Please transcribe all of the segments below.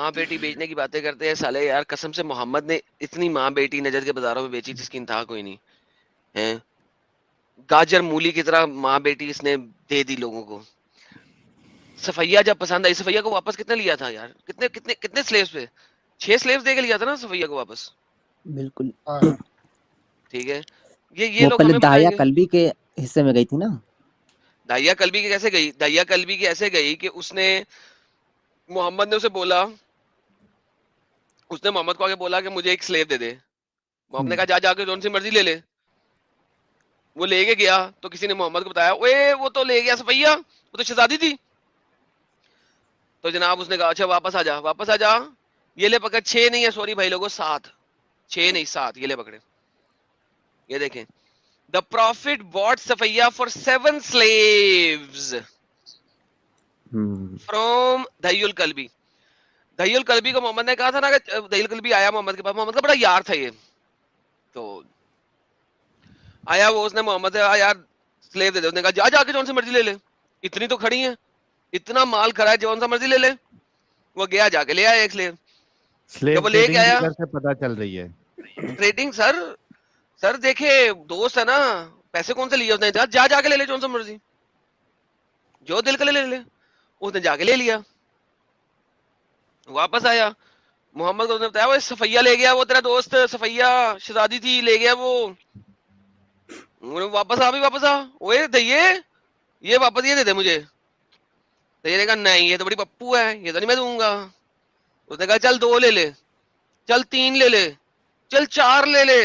माँ बेटी बेचने की बातें करते हैं साले यार, कसम से मोहम्मद ने इतनी माँ बेटी नजर के बाजारों में बेची जिसकी इंतहा कोई नहीं है। गाजर मूली की तरह माँ बेटी इसने दे दी लोगों को। सफैया जब पसंद आई, सफैया को वापस कितने लिया था यार, कितने कितने कितने स्लेव्स पे, 6 स्लेव्स दे के लिया था ना सफैया को वापस। बिल्कुल। ठीक है, ये वो लोग पहले हमें दाया बताएंगे। कल्बी के हिस्से में गई थी ना। दाहिया कल्बी की कैसे गई, दाहिया कल्बी की ऐसे गई कि उसने, मोहम्मद ने उसे बोला, उसने मोहम्मद को आगे बोला कि मुझे एक स्लेव दे दे। मोहम्मद ने कहा जा जाके जोन सी मर्जी ले ले। वो लेके गया तो किसी ने मोहम्मद को बताया, ओए वो तो ले गया सफैया, वो तो शहजादी थी। तो जनाब उसने कहा अच्छा वापस आ जा, वापस आ जा। ये ले पकड़, 6 नहीं है, सॉरी भाई लोगों, 7, 6 नहीं 7, ये ले पकड़े। ये देखें, द प्रॉफिट बॉट सफैया फॉर 7 स्लेव्स फ्रॉम दहियुल कल्बी। दहियुल कल्बी को मोहम्मद ने कहा था ना कि दहियुल कल्बी आया मोहम्मद के पास, मोहम्मद का बड़ा यार था ये। तो आया वो, उसने मोहम्मद से यार स्लेव दे दे। उसने कहा जा जाके जौन सी मर्जी ले ले, इतनी तो खड़ी है, इतना माल खड़ा है, जौन सा मर्जी ले ले। वो गया जाके ले आया एक स्लेव। जब स्लेव वो लेके ट्रेडिंग भी आया, इधर से पता चल रही है। ट्रेडिंग सर, सर देखे दोस्त है ना, पैसे कौन से लिए उसने, जा जा जाके ले ले जौन सा मर्जी, जो दिल का ले ले ले। उसने जाके ले लिया, वापस आया। मोहम्मद को उसने बताया वो सफैया ले गया, वो तेरा दोस्त सफैया शहजादी थी, ले गया वो। वापस आ, भी वापस आ, ओए दइये ये वापस ये दे दे मुझे। दइये ने कहा नहीं ये तो बड़ी पप्पू है, ये तो नहीं मैं दूंगा। उसने कहा चल 2 ले ले, चल 3 ले ले, चल 4 ले ले,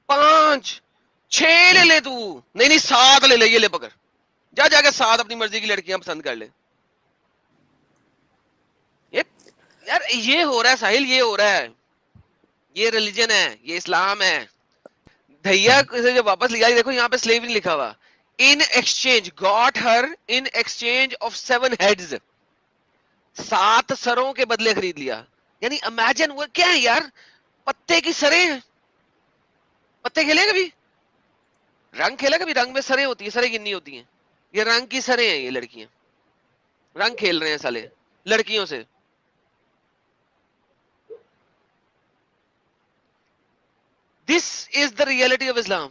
5 6 ले ले तू, नहीं नहीं 7 ले ले, ये ले पकड़, जा जाके 7 अपनी मर्जी की लड़कियां पसंद कर ले। ये यार ये हो रहा है साहिल, ये हो रहा है, ये रिलीजन है, ये इस्लाम है। भैया से जो वापस लिया, देखो यहाँ पे स्लेव नहीं लिखा हुआ, in exchange got her in exchange of 7 heads, 7 सरों के बदले खरीद लिया। यानी इमेजिन, वो क्या है यार, पत्ते की सरें हैं। पत्ते खेले कभी, रंग खेला कभी, रंग में सरें होती है, सरें गिननी होती हैं, ये रंग की सरें हैं, ये लड़कियां रंग खेल रहे हैं साले लड़कियों से। This is the reality of Islam.